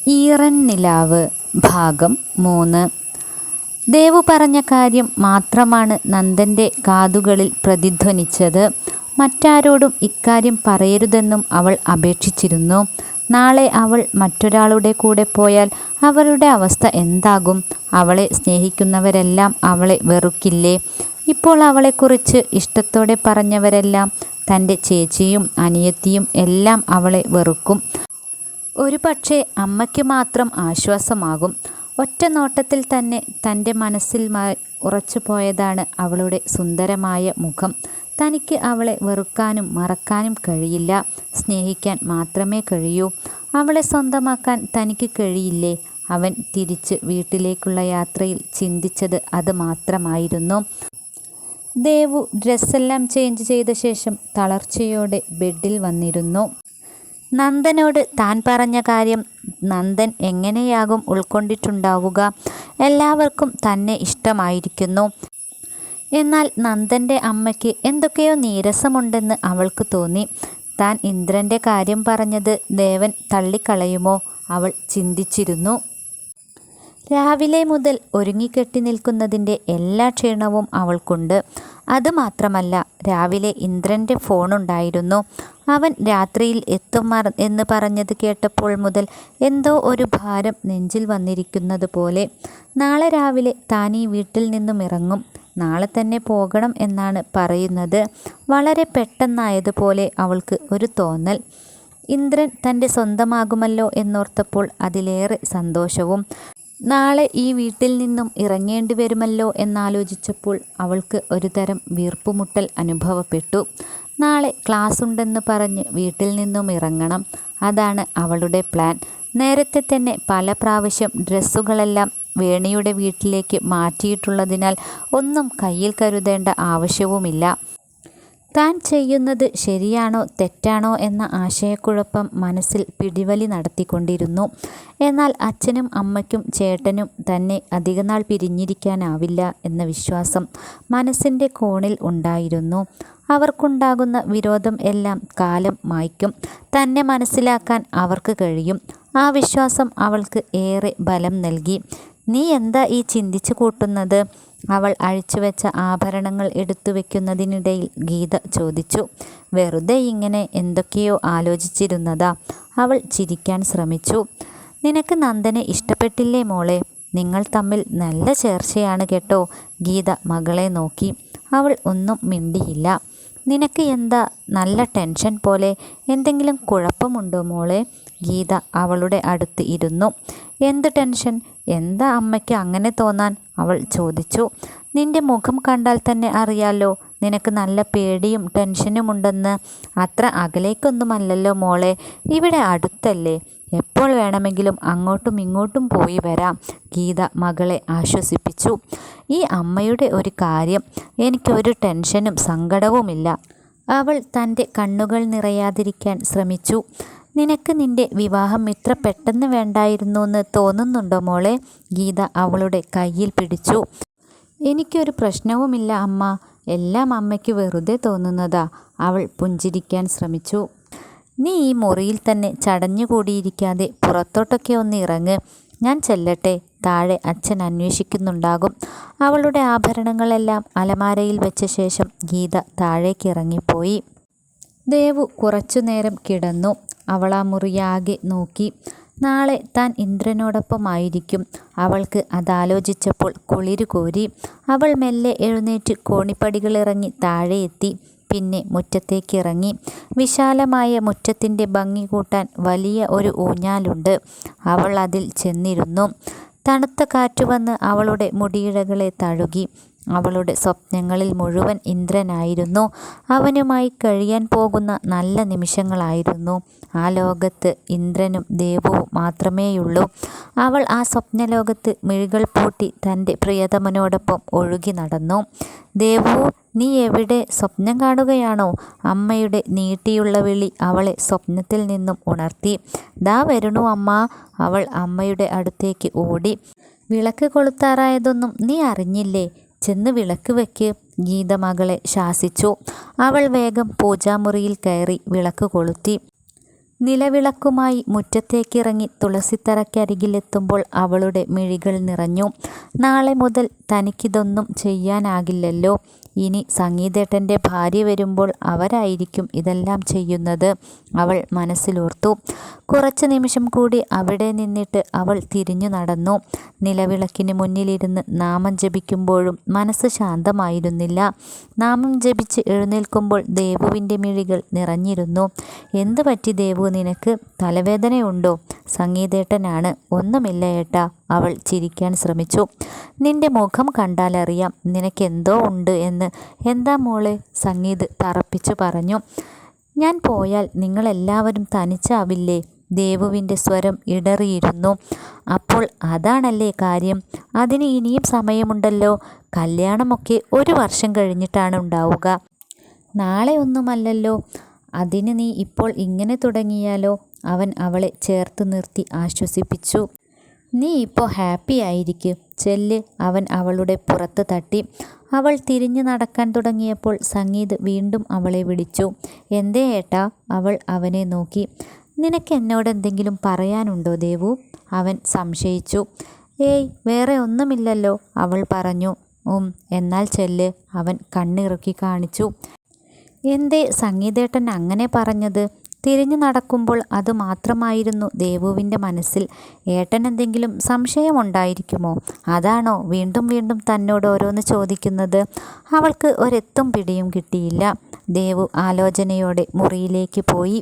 ഈറൻ നിലാവ് ഭാഗം 3. ദേവു പറഞ്ഞ കാര്യം മാത്രമാണ് നന്ദൻ്റെ കാതുകളിൽ പ്രതിധ്വനിച്ചത്. മറ്റാരോടും ഇക്കാര്യം പറയരുതെന്നും അവൾ അപേക്ഷിച്ചിരുന്നു. നാളെ അവൾ മറ്റൊരാളുടെ കൂടെ പോയാൽ അവരുടെ അവസ്ഥ എന്താകും? അവളെ സ്നേഹിക്കുന്നവരെല്ലാം അവളെ വെറുക്കില്ലേ? ഇപ്പോൾ അവളെക്കുറിച്ച് ഇഷ്ടത്തോടെ പറഞ്ഞവരെല്ലാം, തൻ്റെ ചേച്ചിയും അനിയത്തിയും എല്ലാം അവളെ വെറുക്കും. ഒരു പക്ഷേ അമ്മയ്ക്ക് മാത്രം ആശ്വാസമാകും. ഒറ്റ നോട്ടത്തിൽ തന്നെ തൻ്റെ മനസ്സിൽ ഉറച്ചു പോയതാണ് അവളുടെ സുന്ദരമായ മുഖം. തനിക്ക് അവളെ വെറുക്കാനും മറക്കാനും കഴിയില്ല, സ്നേഹിക്കാൻ മാത്രമേ കഴിയൂ. അവളെ സ്വന്തമാക്കാൻ തനിക്ക് കഴിയില്ലേ? അവൻ തിരിച്ച് വീട്ടിലേക്കുള്ള യാത്രയിൽ ചിന്തിച്ചത് അത് മാത്രമായിരുന്നു. ദേവു ഡ്രസ്സെല്ലാം ചേഞ്ച് ചെയ്ത ശേഷം തളർച്ചയോടെ ബെഡിൽ വന്നിരുന്നു. നന്ദനോട് താൻ പറഞ്ഞ കാര്യം നന്ദൻ എങ്ങനെയാകും ഉൾക്കൊണ്ടിട്ടുണ്ടാവുക? എല്ലാവർക്കും തന്നെ ഇഷ്ടമായിരിക്കുന്നു. എന്നാൽ നന്ദൻ്റെ അമ്മയ്ക്ക് എന്തൊക്കെയോ നീരസമുണ്ടെന്ന് അവൾക്ക് തോന്നി. താൻ ഇന്ദ്രൻ്റെ കാര്യം പറഞ്ഞത് ദേവൻ തള്ളിക്കളയുമോ? അവൾ ചിന്തിച്ചിരുന്നു. രാവിലെ മുതൽ ഒരുങ്ങിക്കെട്ടി നിൽക്കുന്നതിൻ്റെ എല്ലാ ക്ഷീണവും അവൾക്കുണ്ട്. അതുമാത്രമല്ല, രാവിലെ ഇന്ദ്രൻ്റെ ഫോണുണ്ടായിരുന്നു. അവൻ രാത്രിയിൽ എത്തും എന്ന് പറഞ്ഞത് കേട്ടപ്പോൾ മുതൽ എന്തോ ഒരു ഭാരം നെഞ്ചിൽ വന്നിരിക്കുന്നത് പോലെ. നാളെ രാവിലെ താൻ ഈ വീട്ടിൽ നിന്നും ഇറങ്ങും. നാളെ തന്നെ പോകണം എന്നാണ് പറയുന്നത്. വളരെ പെട്ടെന്നായതുപോലെ അവൾക്ക് ഒരു തോന്നൽ. ഇന്ദ്രൻ തൻ്റെ സ്വന്തമാകുമല്ലോ എന്നോർത്തപ്പോൾ അതിലേറെ സന്തോഷവും. നാളെ ഈ വീട്ടിൽ നിന്നും ഇറങ്ങേണ്ടി വരുമല്ലോ എന്നാലോചിച്ചപ്പോൾ അവൾക്ക് ഒരു തരം വീർപ്പുമുട്ടൽ അനുഭവപ്പെട്ടു. നാളെ ക്ലാസ് ഉണ്ടെന്ന് പറഞ്ഞ് വീട്ടിൽ നിന്നും ഇറങ്ങണം. അതാണ് അവളുടെ പ്ലാൻ. നേരത്തെ തന്നെ പല പ്രാവശ്യം ഡ്രസ്സുകളെല്ലാം വേണിയുടെ വീട്ടിലേക്ക് മാറ്റിയിട്ടുള്ളതിനാൽ ഒന്നും കയ്യിൽ കരുതേണ്ട ആവശ്യവുമില്ല. താൻ ചെയ്യുന്നത് ശരിയാണോ തെറ്റാണോ എന്ന ആശയക്കുഴപ്പം മനസ്സിൽ പിടിവലി നടത്തിക്കൊണ്ടിരുന്നു. എന്നാൽ അച്ഛനും അമ്മയ്ക്കും ചേട്ടനും തന്നെ അധികനാൾ പിരിഞ്ഞിരിക്കാനാവില്ല എന്ന വിശ്വാസം മനസ്സിൻ്റെ കോണിൽ ഉണ്ടായിരുന്നു. അവർക്കുണ്ടാകുന്ന വിരോധം എല്ലാം കാലം മായ്ക്കും. തന്നെ മനസ്സിലാക്കാൻ അവർക്ക് കഴിയും. ആ വിശ്വാസം അവൾക്ക് ഏറെ ബലം നൽകി. നീ എന്താ ഈ ചിന്തിച്ചു കൂട്ടുന്നത്? അവൾ അഴിച്ചുവെച്ച ആഭരണങ്ങൾ എടുത്തു വയ്ക്കുന്നതിനിടയിൽ ഗീത ചോദിച്ചു. വെറുതെ ഇങ്ങനെ എന്തൊക്കെയോ ആലോചിച്ചിരുന്നതാ. അവൾ ചിരിക്കാൻ ശ്രമിച്ചു. നിനക്ക് നന്ദനെ ഇഷ്ടപ്പെട്ടില്ലേ മോളെ? നിങ്ങൾ തമ്മിൽ നല്ല ചേർച്ചയാണ് കേട്ടോ. ഗീത മകളെ നോക്കി. അവൾ ഒന്നും മിണ്ടിയില്ല. നിനക്ക് എന്താ നല്ല ടെൻഷൻ പോലെ? എന്തെങ്കിലും കുഴപ്പമുണ്ടോ മോളെ? ഗീത അവളുടെ അടുത്ത് ഇരുന്നു. എന്ത് ടെൻഷൻ? എന്താ അമ്മയ്ക്ക് അങ്ങനെ തോന്നാൻ? അവൾ ചോദിച്ചു. നിന്റെ മുഖം കണ്ടാൽ തന്നെ അറിയാലോ നിനക്ക് നല്ല പേടിയും ടെൻഷനുമുണ്ടെന്ന്. അത്ര അകലേക്കൊന്നുമല്ലല്ലോ മോളെ, ഇവിടെ അടുത്തല്ലേ. എപ്പോൾ വേണമെങ്കിലും അങ്ങോട്ടും ഇങ്ങോട്ടും പോയി വരാം. ഗീത മകളെ ആശ്വസിപ്പിച്ചു. ഈ അമ്മയുടെ ഒരു കാര്യം, എനിക്കൊരു ടെൻഷനും സങ്കടവുമില്ല. അവൾ തൻ്റെ കണ്ണുകൾ നിറയാതിരിക്കാൻ ശ്രമിച്ചു. നിനക്ക് നിന്റെ വിവാഹം ഇത്ര പെട്ടെന്ന് വേണ്ടായിരുന്നു എന്ന് തോന്നുന്നുണ്ടോ മോളെ? ഗീത അവളുടെ കയ്യിൽ പിടിച്ചു. എനിക്കൊരു പ്രശ്നവുമില്ല അമ്മ, എല്ലാം അമ്മയ്ക്ക് വെറുതെ തോന്നുന്നതാ. അവൾ പുഞ്ചിരിക്കാൻ ശ്രമിച്ചു. നീ ഈ മുറിയിൽ തന്നെ ചടഞ്ഞുകൂടിയിരിക്കാതെ പുറത്തോട്ടൊക്കെ ഒന്ന് ഇറങ്ങ്. ഞാൻ ചെല്ലട്ടെ? താഴെ അച്ഛൻ അന്വേഷിക്കുന്നുണ്ടാകും. അവളുടെ ആഭരണങ്ങളെല്ലാം അലമാരയിൽ വെച്ച ശേഷം ഗീത താഴേക്ക് ഇറങ്ങിപ്പോയി. ദേവു കുറച്ചുനേരം കിടന്നു. അവൾ ആ മുറിയാകെ നോക്കി. നാളെ താൻ ഇന്ദ്രനോടൊപ്പമായിരിക്കും. അവൾക്ക് അതാലോചിച്ചപ്പോൾ കുളിരു കോരി. അവൾ മെല്ലെ എഴുന്നേറ്റ് കോണിപ്പടികളിറങ്ങി താഴെ എത്തി. പിന്നെ മുറ്റത്തേക്കിറങ്ങി. വിശാലമായ മുറ്റത്തിൻ്റെ ഭംഗി കൂട്ടാൻ വലിയ ഒരു ഊഞ്ഞാലുണ്ട്. അവൾ അതിൽ ചെന്നിരുന്നു. തണുത്ത കാറ്റ് വന്ന് അവളുടെ മുടിയിഴകളെ തഴുകി. അവളുടെ സ്വപ്നങ്ങളിൽ മുഴുവൻ ഇന്ദ്രനായിരുന്നു. അവനുമായി കഴിയാൻ പോകുന്ന നല്ല നിമിഷങ്ങളായിരുന്നു. ആ ലോകത്ത് ഇന്ദ്രനും ദേവുവും മാത്രമേയുള്ളൂ. അവൾ ആ സ്വപ്നലോകത്ത് മിഴികൾ പൂട്ടി തൻ്റെ പ്രിയതമനോടൊപ്പം ഒഴുകി നടന്നു. ദേവു, നീ എവിടെ? സ്വപ്നം കാണുകയാണോ? അമ്മയുടെ നീട്ടിയുള്ള വിളി അവളെ സ്വപ്നത്തിൽ നിന്നും ഉണർത്തി. ദാ വരുന്നു അമ്മ. അവൾ അമ്മയുടെ അടുത്തേക്ക് ഓടി. വിളക്ക് കൊളുത്താറായതൊന്നും നീ അറിഞ്ഞില്ലേ? ചെന്ന് വിളക്ക് വെക്ക്. ഗീത മകളെ ശാസിച്ചു. അവൾ വേഗം പൂജാമുറിയിൽ കയറി വിളക്ക് കൊളുത്തി. നിലവിളക്കുമായി മുറ്റത്തേക്കിറങ്ങി തുളസിത്തറയ്ക്കരികിലെത്തുമ്പോൾ അവളുടെ മിഴികൾ നിറഞ്ഞു. നാളെ മുതൽ തനിക്കിതൊന്നും ചെയ്യാനാകില്ലല്ലോ. ഇനി സംഗീതേട്ടൻ്റെ ഭാര്യ വരുമ്പോൾ അവരായിരിക്കും ഇതെല്ലാം ചെയ്യുന്നത്, അവൾ മനസ്സിലോർത്തു. കുറച്ചു നിമിഷം കൂടി അവിടെ നിന്നിട്ട് അവൾ തിരിഞ്ഞു നടന്നു. നിലവിളക്കിന് മുന്നിലിരുന്ന് നാമം ജപിക്കുമ്പോഴും മനസ്സ് ശാന്തമായിരുന്നില്ല. നാമം ജപിച്ച് എഴുന്നേൽക്കുമ്പോൾ ദേവുവിൻ്റെ മിഴികൾ നിറഞ്ഞിരുന്നു. എന്തു പറ്റി ദേവു, നിനക്ക് തലവേദനയുണ്ടോ? സംഗീതേട്ടനാണ്. ഒന്നുമില്ല ഏട്ടാ, അവൾ ചിരിക്കാൻ ശ്രമിച്ചു. നിന്റെ മുഖം കണ്ടാലറിയാം നിനക്കെന്തോ ഉണ്ട് എന്ന്. എന്താ മോളെ? സംഗീത് തറപ്പിച്ചു പറഞ്ഞു. ഞാൻ പോയാൽ നിങ്ങളെല്ലാവരും തനിച്ചാവില്ലേ? ദേവുവിൻ്റെ സ്വരം ഇടറിയിരുന്നു. അപ്പോൾ അതാണല്ലേ കാര്യം? അതിന് ഇനിയും സമയമുണ്ടല്ലോ. കല്യാണമൊക്കെ 1 വർഷം കഴിഞ്ഞിട്ടാണ് ഉണ്ടാവുക. നാളെ ഒന്നുമല്ലല്ലോ. അതിന് നീ ഇപ്പോൾ ഇങ്ങനെ തുടങ്ങിയാലോ? അവൻ അവളെ ചേർത്ത് നിർത്തി ആശ്വസിപ്പിച്ചു. നീ ഇപ്പോൾ ഹാപ്പി ആയിരിക്കും. ചെല്ല്, അവൻ അവളുടെ പുറത്ത് തട്ടി. അവൾ തിരിഞ്ഞു നടക്കാൻ തുടങ്ങിയപ്പോൾ സംഗീത് വീണ്ടും അവളെ വിളിച്ചു. എന്തേ ഏട്ടാ? അവൾ അവനെ നോക്കി. നിനക്ക് എന്നോട് എന്തെങ്കിലും പറയാനുണ്ടോ ദേവു? അവൻ സംശയിച്ചു. ഏയ്, വേറെ ഒന്നുമില്ലല്ലോ, അവൾ പറഞ്ഞു. എന്നാൽ ചെല്ല്, അവൻ കണ്ണിറുക്കി കാണിച്ചു. എന്തേ സംഗീതേട്ടൻ അങ്ങനെ പറഞ്ഞത്? തിരിഞ്ഞു നടക്കുമ്പോൾ അത് മാത്രമായിരുന്നു ദേവുവിൻ്റെ മനസ്സിൽ. ഏട്ടൻ എന്തെങ്കിലും സംശയമുണ്ടായിരിക്കുമോ? അതാണോ വീണ്ടും വീണ്ടും തന്നോട് ഓരോന്ന് ചോദിക്കുന്നത്? അവൾക്ക് ഒരെത്തും പിടിയും കിട്ടിയില്ല. ദേവു ആലോചനയോടെ മുറിയിലേക്ക് പോയി.